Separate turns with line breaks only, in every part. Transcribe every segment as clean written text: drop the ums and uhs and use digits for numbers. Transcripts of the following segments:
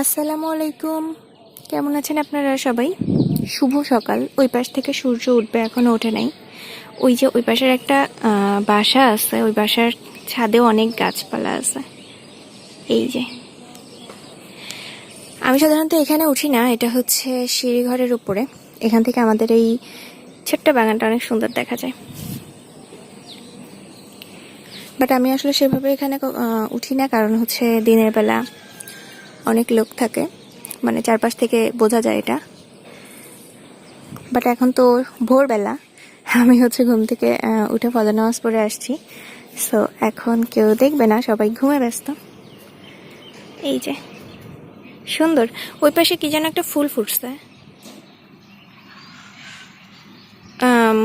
আসসালামু আলাইকুম। কেমন আছেন আপনারা সবাই? শুভ সকাল। ওই পাশ থেকে সূর্য উঠবে, এখনও ওঠে নাই। ওই যে ওই পাশের একটা বাসা আছে, ওই বাসার ছাদেও অনেক গাছপালা আছে। এই যে আমি সাধারণত এখানে উঠি না, এটা হচ্ছে সিঁড়িঘরের উপরে। এখান থেকে আমাদের এই ছোট্ট বাগানটা অনেক সুন্দর দেখা যায়। বাট আমি আসলে সেভাবে এখানে উঠি না, কারণ হচ্ছে দিনের বেলা অনেক লোক থাকে, মানে চারপাশ থেকে বোঝা যায় এটা। বাট এখন তো ভোরবেলা, আমি হচ্ছে ঘুম থেকে উঠে ফজর নামাজ পড়ে আসছি। সো এখন কেউ দেখবে না, সবাই ঘুমে ব্যস্ত। এই যে সুন্দর, ওই পাশে কি যেন একটা ফুল ফুটছে,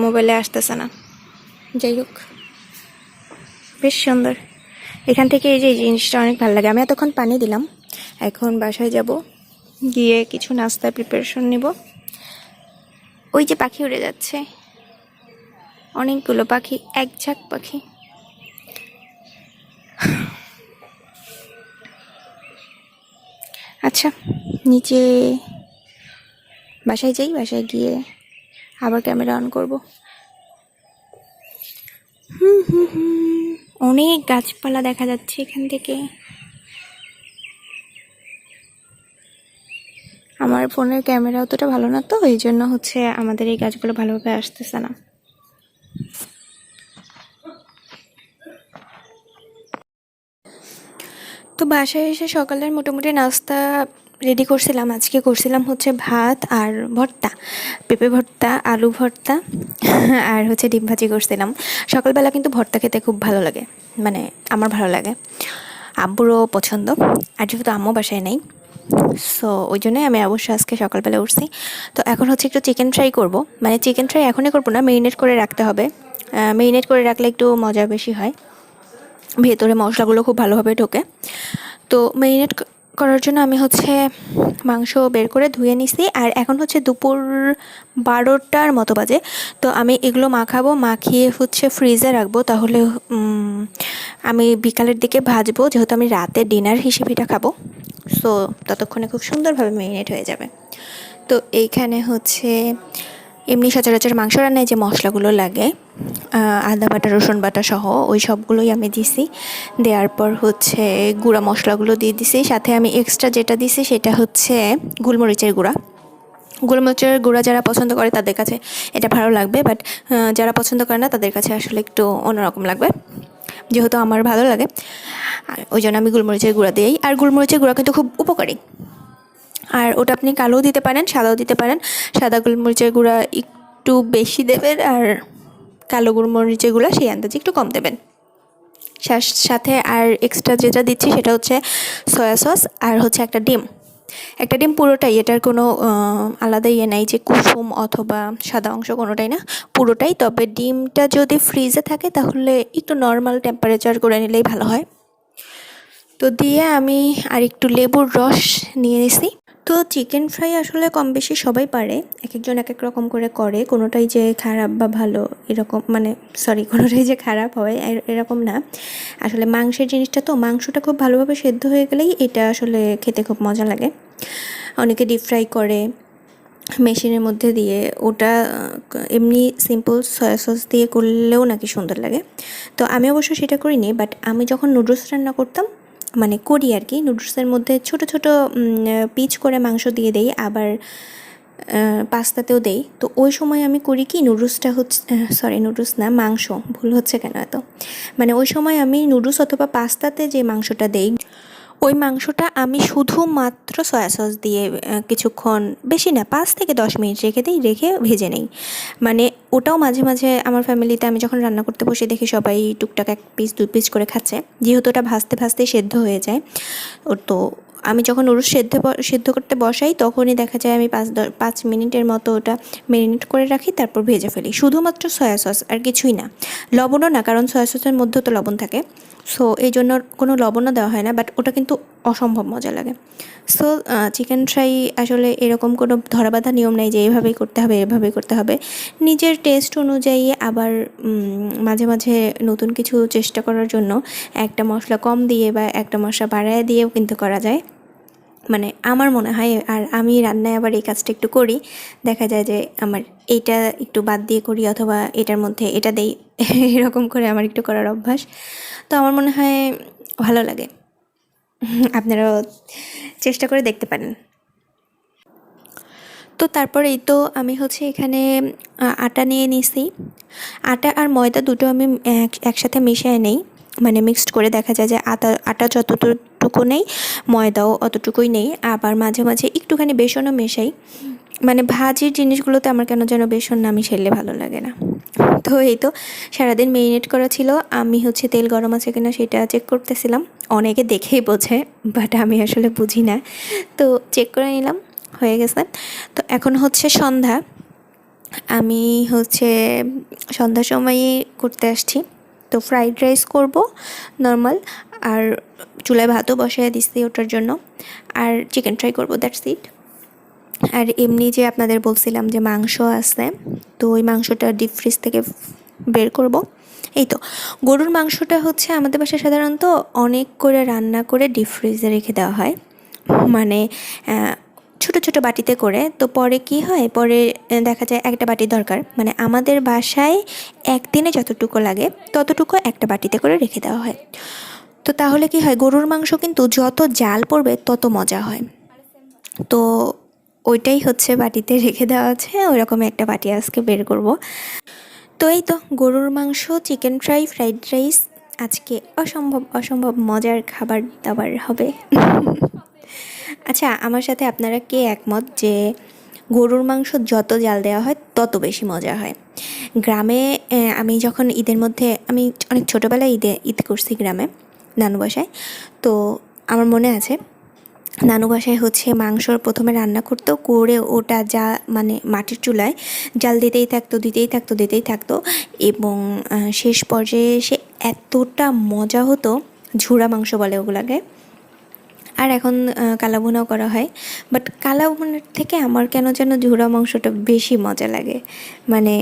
মোবাইলে আসতেছে না। যাই হোক, বেশ সুন্দর। এখান থেকে এই যে এই জিনিসটা অনেক ভালো লাগে। আমি এতক্ষণ পানি দিলাম, এখন বাসায় যাব, গিয়ে কিছু নাস্তার প্রিপারেশন নিব। ওই যে পাখি উড়ে যাচ্ছে, অনেকগুলো পাখি, এক ঝাঁক পাখি। আচ্ছা, নিচে বাসায় যাই, বাসায় গিয়ে আবার ক্যামেরা অন করব। অনেক গাছপালা দেখা যাচ্ছে এখান থেকে। আমার ফোনের ক্যামেরা অতটা ভালো না, তো এই জন্য হচ্ছে আমাদের এই গাছগুলো ভালোভাবে আসতেছে না। তো বাসায় এসে সকালের মোটামুটি নাস্তা রেডি করছিলাম। আজকে করছিলাম হচ্ছে ভাত আর ভর্তা, পেঁপে ভর্তা, আলু ভর্তা আর হচ্ছে ডিম ভাজি করছিলাম। সকালবেলা কিন্তু ভর্তা খেতে খুব ভালো লাগে, মানে আমার ভালো লাগে, আব্বুরও পছন্দ। আর যেহেতু আম্মু বাসায় নেই, সো ওই জন্যই আমি অবশ্যই আজকে সকালবেলা উঠছি। তো এখন হচ্ছে একটু চিকেন ফ্রাই করব, মানে চিকেন ফ্রাই এখনই করবো না, মেরিনেট করে রাখতে হবে। মেরিনেট করে রাখলে একটু মজা বেশি হয়, ভেতরে মশলাগুলো খুব ভালোভাবে ঢোকে। তো মেরিনেট করার জন্য আমি হচ্ছে মাংস বের করে ধুয়ে নিছি। আর এখন হচ্ছে দুপুর 12টার মতো বাজে। তো আমি এগুলো মাখাবো, মাখিয়ে হচ্ছে ফ্রিজে রাখবো, তাহলে আমি বিকালের দিকে ভাজবো, যেহেতু আমি রাতে ডিনার হিসেবে এটা খাবো। সো ততক্ষণে খুব সুন্দরভাবে মেরিনেট হয়ে যাবে। তো এইখানে হচ্ছে এমনি সচরাচর মাংস রান্নায় যে মশলাগুলো লাগে, আদা বাটা, রসুন বাটা সহ ওই সবগুলোই আমি দিছি। দেওয়ার পর হচ্ছে গুঁড়া মশলাগুলো দিয়ে দিছি। সাথে আমি এক্সট্রা যেটা দিছি সেটা হচ্ছে গোলমরিচের গুঁড়া। গোলমরিচের গুঁড়া যারা পছন্দ করে তাদের কাছে এটা ভালো লাগবে, বাট যারা পছন্দ করে না তাদের কাছে আসলে একটু অন্যরকম লাগবে। যেহেতু আমার ভালো লাগে, আর ওই জন্য আমি গোলমরিচের গুঁড়া দিই। আর গোলমরিচের গুঁড়া কিন্তু খুব উপকারী। আর ওটা আপনি কালোও দিতে পারেন, সাদাও দিতে পারেন। সাদা গোলমরিচের গুঁড়া একটু বেশি দেবেন, আর কালো গোলমরিচের গুঁড়া সেই আন্দাজে একটু কম দেবেন। সাথে আর এক্সট্রা যেটা দিচ্ছি সেটা হচ্ছে সয়া সস, আর হচ্ছে একটা ডিম। একটা ডিম পুরোটাই, এটার কোনো আলাদা ইয়ে নাই যে কুসুম অথবা সাদা অংশ, কোনোটাই না, পুরোটাই। তবে ডিমটা যদি ফ্রিজে থাকে তাহলে একটু নর্মাল টেম্পারেচার করে নিলেই ভালো হয়। তো দিয়ে আমি আর একটু লেবুর রস নিয়ে নিছি। তো চিকেন ফ্রাই আসলে কম বেশি সবাই পারে, এক একজন এক এক রকম করে করে, কোনোটাই যে খারাপ বা ভালো এরকম, মানে সরি, কোনোটাই যে খারাপ হয় এরকম না। আসলে মাংসের জিনিসটা, তো মাংসটা খুব ভালোভাবে সেদ্ধ হয়ে গেলেই এটা আসলে খেতে খুব মজা লাগে। অনেকে ডিপ ফ্রাই করে মেশিনের মধ্যে দিয়ে, ওটা এমনি সিম্পল সয়া সস দিয়ে করলেও নাকি সুন্দর লাগে। তো আমি অবশ্য সেটা করিনি, বাট আমি যখন নুডলস রান্না করতাম, মানে করি আর কি, নুডলসের মধ্যে ছোট ছোট পিচ করে মাংস দিয়ে দেই, আবার পাস্তাতেও দেই। তো ওই সময় আমি করি কি, নুডলসটা হচ্ছে, সরি নুডলস না, মাংস, ভুল হচ্ছে কেন এত, মানে ওই সময় আমি নুডলস অথবা পাস্তাতে যে মাংসটা দেই, ওই মাংসটা আমি শুধুমাত্র সয়া সস দিয়ে কিছুক্ষণ, বেশি না, 5 থেকে 10 মিনিট রেখে দিই, রেখে ভেজে নেই। মানে ওটাও মাঝে মাঝে আমার ফ্যামিলিতে আমি যখন রান্না করতে বসে দেখি সবাই টুকটাক 1 পিস 2 পিস করে খাচ্ছে, যেহেতু ওটা ভাজতে ভাজতেই সেদ্ধ হয়ে যায়। তো আমি যখন নুডলস সেদ্ধ করতে বসাই, তখনই দেখা যায় আমি 5 মিনিটের মতো ওটা ম্যারিনেট করে রাখি, তারপর ভেজে ফেলি, শুধুমাত্র সয়া সস, আর কিছুই না। লবণও না, কারণ সয়া সসের মধ্যেও তো লবণ থাকে। সো এই জন্য কোনো লবণও দেওয়া হয় না, বাট ওটা কিন্তু অসম্ভব মজা লাগে। সো চিকেন ফ্রাই আসলে এরকম কোনো ধরাবাঁধা নিয়ম নেই যে এভাবেই করতে হবে, এভাবেই করতে হবে। নিজের টেস্ট অনুযায়ী, আবার মাঝে মাঝে নতুন কিছু চেষ্টা করার জন্য একটা মশলা কম দিয়ে বা একটা মশলা বাড়ায় দিয়েও কিন্তু করা যায়। মানে আমার মনে হয়। আর আমি রান্নায় আবার এই কাজটা একটু করি, দেখা যায় যে আমার এইটা একটু বাদ দিয়ে করি অথবা এটার মধ্যে এটা দেই, এরকম করে আমার একটু করার অভ্যাস। তো আমার মনে হয় ভালো লাগে, আপনারাও চেষ্টা করে দেখতে পারেন। তো তারপর এই তো আমি হচ্ছে এখানে আটা নিয়ে নিছি। আটা আর ময়দা দুটো আমি একসাথে মিশিয়ে নেই, মানে মিক্সড করে। দেখা যায় যে আটা যতটুকু নেই ময়দাও অতটুকুই নেই। আবার মাঝে মাঝে একটুখানি বেসনও মেশাই, মানে ভাজির জিনিসগুলোতে আমার কেন যেন বেসন না মিশাইলে ভালো লাগে না। তো এই তো সারাদিন মেরিনেট করা ছিল। আমি হচ্ছে তেল গরম আছে কিনা সেটা চেক করতেছিলাম। অনেকে দেখেই বোঝে, বাট আমি আসলে বুঝি না। তো চেক করে নিলাম, হয়ে গেছে। তো এখন হচ্ছে সন্ধ্যা, আমি হচ্ছে সন্ধ্যার সময়ই করতে আসছি। তো ফ্রাইড রাইস করব নর্মাল, আর চুলায় ভাতও বসায় দিচ্ছি ওটার জন্য, আর চিকেন ফ্রাই করব, দ্যাটস ইট। আর এমনি যে আপনাদের বলছিলাম যে মাংস আছে, তো ওই মাংসটা ডিপ ফ্রিজ থেকে বের করব। এই তো গরুর মাংসটা হচ্ছে আমাদের বাসায় সাধারণত অনেক করে রান্না করে ডিপ ফ্রিজে রেখে দেওয়া হয়, মানে ছোট ছোট বাটিতে করে। তো পরে কি হয়, পরে দেখা যায় একটা বাটি দরকার, মানে আমাদের বাসায় একদিনে যতটুকু লাগে ততটুকু একটা বাটিতে করে রেখে দেওয়া হয়। তো তাহলে কি হয়, গরুর মাংস কিন্তু যত জাল পড়বে তত মজা হয়। তো ওইটাই হচ্ছে বাটিতে রেখে দেওয়া আছে, ওইরকম একটা বাটি আজকে বের করব। তো এই তো গরুর মাংস, চিকেন ফ্রাই, ফ্রাইড রাইস, আজকে অসম্ভব অসম্ভব মজার খাবার দাবার হবে। আচ্ছা, আমার সাথে আপনারা কে একমত যে গরুর মাংস যত জাল দেওয়া হয় তত বেশি মজা হয়? গ্রামে আমি যখন ঈদের মধ্যে, আমি অনেক ছোটোবেলায় ঈদ করছি গ্রামে নানু বাসায়। তো আমার মনে আছে নানু বাসায় হচ্ছে মাংসর প্রথমে রান্না করতো, করে ওটা যা মানে মাটির চুলায় জাল দিতেই থাকতো দিতেই থাকতো দিতেই থাকতো, এবং শেষ পর্যায়ে সে এতটা মজা হতো, ঝুরা মাংস বলে ওগুলাকে। আর এখন কালাভুনাও করা হয়, বাট কালাভুনার থেকে আমার কেন যেন ঝুরা মাংসটা বেশি মজা লাগে। মানে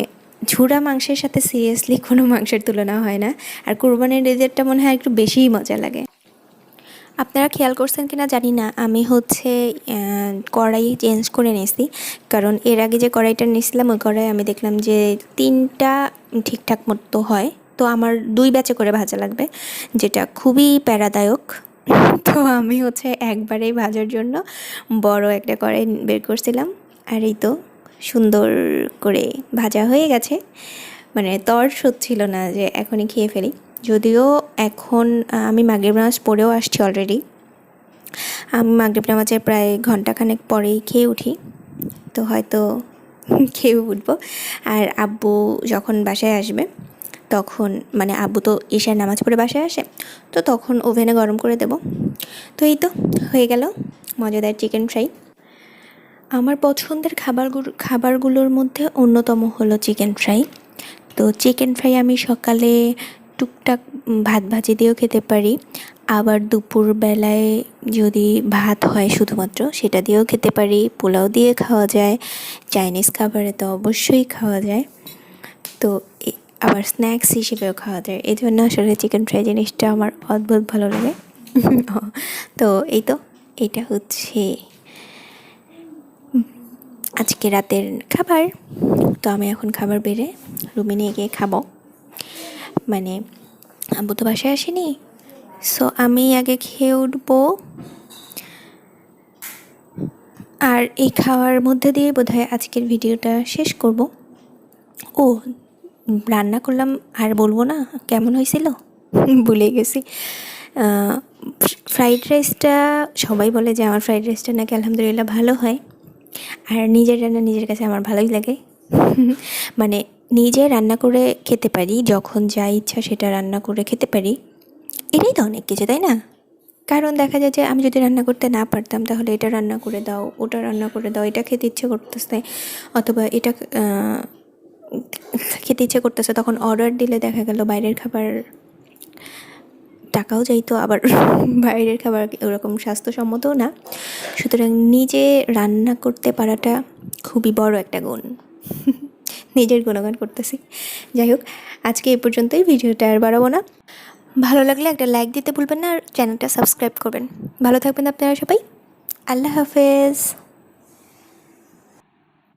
ঝুরা মাংসের সাথে সিরিয়াসলি কোনো মাংসের তুলনা হয় না। আর কুরবানির ঈদেরটা মনে হয় একটু বেশিই মজা লাগে। আপনারা খেয়াল করছেন কিনা জানি না, আমি হচ্ছে কড়াই চেঞ্জ করে নিয়েছি, কারণ এর আগে যে কড়াইটা নিয়েছিলাম ওই কড়াই আমি দেখলাম যে 3টা ঠিকঠাক মতো হয়। তো আমার 2 ব্যাচে করে ভাজা লাগবে, যেটা খুবই প্যারাদায়ক। তো আমি হচ্ছে একবারেই ভাজার জন্য বড় একটা কড়াই বের করছিলাম। আর এই তো সুন্দর করে ভাজা হয়ে গেছে, মানে তর হচ্ছিল না যে এখনই খেয়ে ফেলি। যদিও এখন আমি মাগরিব নামাজ পড়েও আসছি অলরেডি, আমি মাগরিব নামাজের প্রায় ঘন্টাখানেক পরেই খেয়ে উঠি। তো হয়তো খেয়ে উঠবো। আর আব্বু যখন বাসায় আসবে তখন, মানে আব্বু তো ঈশার নামাজ পড়ে বাসায় আসে, তো তখন ওভেনে গরম করে দেব। তো এই তো হয়ে গেল মজাদার চিকেন ফ্রাই। আমার পছন্দের খাবারগুলোর মধ্যে অন্যতম হলো চিকেন ফ্রাই। তো চিকেন ফ্রাই আমি সকালে টুকটাক ভাত ভাজি দিয়েও খেতে পারি, আবার দুপুরবেলায় যদি ভাত হয় শুধুমাত্র সেটা দিয়েও খেতে পারি, পোলাও দিয়ে খাওয়া যায়, চাইনিজ খাবারে তো অবশ্যই খাওয়া যায়। তো আবার স্ন্যাক্স হিসেবেও খাওয়া যায়। এই জন্য আসলে চিকেন ফ্রাই জিনিসটা আমার অদ্ভুত ভালো লাগে। তো এই তো এটা হচ্ছে আজকে রাতের খাবার। তো আমি এখন খাবার বেড়ে রুমে নিয়ে গিয়ে খাবো, মানে আব্বু তো বাসায় আসেনি, সো আমি আগে খেয়ে উঠবো। আর এই খাওয়ার মধ্যে দিয়ে বোধহয় আজকের ভিডিওটা শেষ করব। ও, রান্না করলাম আর বলবো না কেমন হয়েছিল, ভুলে গেছি। ফ্রাইড রাইসটা, সবাই বলে যে আমার ফ্রাইড রাইসটা নাকি আলহামদুলিল্লাহ ভালো হয়। আর নিজের রান্না নিজের কাছে আমার ভালোই লাগে। মানে নিজে রান্না করে খেতে পারি, যখন যা ইচ্ছা সেটা রান্না করে খেতে পারি, এটাই তো অনেক কিছু, তাই না? কারণ দেখা যায় যে আমি যদি রান্না করতে না পারতাম তাহলে এটা রান্না করে দাও, ওটা রান্না করে দাও, এটা খেতে ইচ্ছে করতেছে, অথবা এটা খেতে ইচ্ছে করতেছে, তখন অর্ডার দিলে দেখা গেল বাইরের খাবার, টাকাও যাইতো, আবার বাইরের খাবার ওরকম স্বাস্থ্যসম্মতও না। সুতরাং নিজে রান্না করতে পারাটা খুবই বড় একটা গুণ। নিজের গুণগান করতেছি। যাই হোক, আজকে এ পর্যন্তই, ভিডিওটা আর বাড়াবো না। ভালো লাগলে একটা লাইক দিতে ভুলবেন না, আর চ্যানেলটা সাবস্ক্রাইব করবেন। ভালো থাকবেন আপনারা সবাই। আল্লাহ হাফেজ।